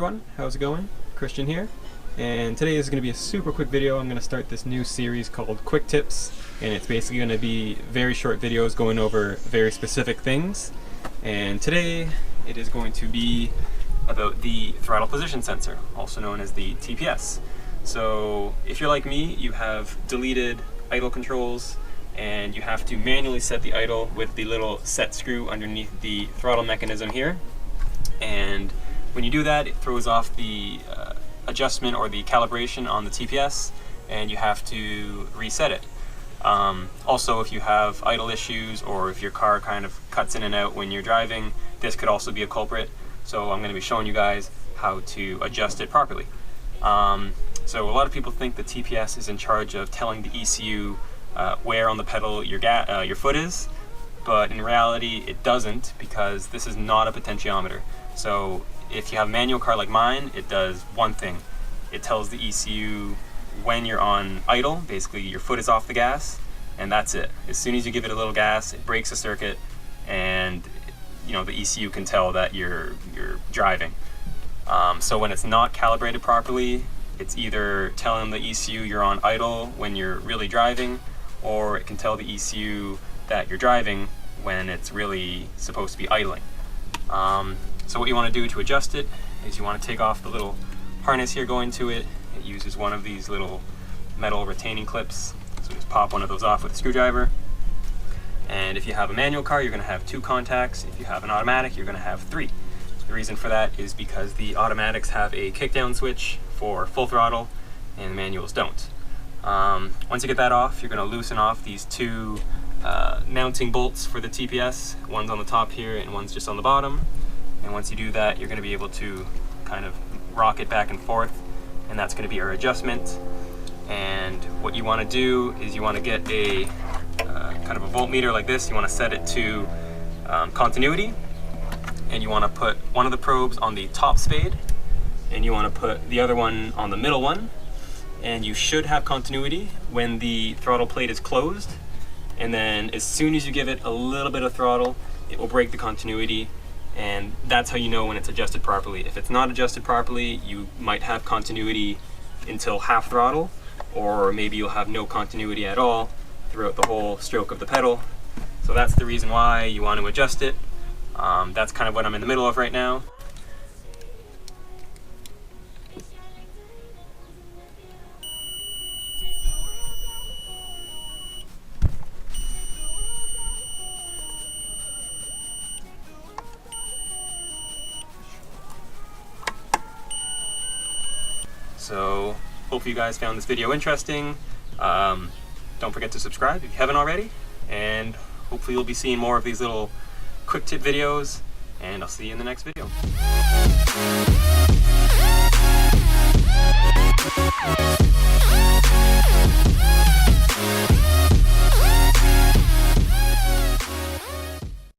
everyone, how's it going? Christian here, and today is going to be a super quick video. I'm going to start this new series called Quick Tips, and it's basically going to be very short videos going over very specific things. And today it is going to be about the throttle position sensor, also known as the TPS. So if you're like me, you have deleted idle controls and you have to manually set the idle with the little set screw underneath the throttle mechanism here. And when you do that, it throws off the adjustment or the calibration on the TPS, and you have to reset it. Also, if you have idle issues or if your car kind of cuts in and out when you're driving, this could also be a culprit. So I'm going to be showing you guys how to adjust it properly. So a lot of people think the TPS is in charge of telling the ECU where on the pedal your foot is, but in reality it doesn't, because this is not a potentiometer. So if you have a manual car like mine, it does one thing. It tells the ECU when you're on idle, basically your foot is off the gas, and that's it. As soon as you give it a little gas, it breaks the circuit, and the ECU can tell that you're driving. So when it's not calibrated properly, it's either telling the ECU you're on idle when you're really driving, or it can tell the ECU that you're driving when it's really supposed to be idling. So what you want to do to adjust it is you want to take off the little harness here going to it. It uses one of these little metal retaining clips. So just pop one of those off with a screwdriver. And if you have a manual car, you're going to have 2 contacts. If you have an automatic, you're going to have 3. The reason for that is because the automatics have a kickdown switch for full throttle and the manuals don't. Once you get that off, you're going to loosen off these 2 mounting bolts for the TPS. One's on the top here and one's just on the bottom. And once you do that, you're going to be able to kind of rock it back and forth, and that's going to be our adjustment. And what you want to do is you want to get a kind of a voltmeter like this. You want to set it to continuity, and you want to put one of the probes on the top spade, and you want to put the other one on the middle one, and you should have continuity when the throttle plate is closed. And then as soon as you give it a little bit of throttle, it will break the continuity, and that's how you know when it's adjusted properly. If it's not adjusted properly, you might have continuity until half throttle, or maybe you'll have no continuity at all throughout the whole stroke of the pedal. So that's the reason why you want to adjust it. That's kind of what I'm in the middle of right now. So hopefully you guys found this video interesting. Don't forget to subscribe if you haven't already, and hopefully you'll be seeing more of these little quick tip videos, and I'll see you in the next video.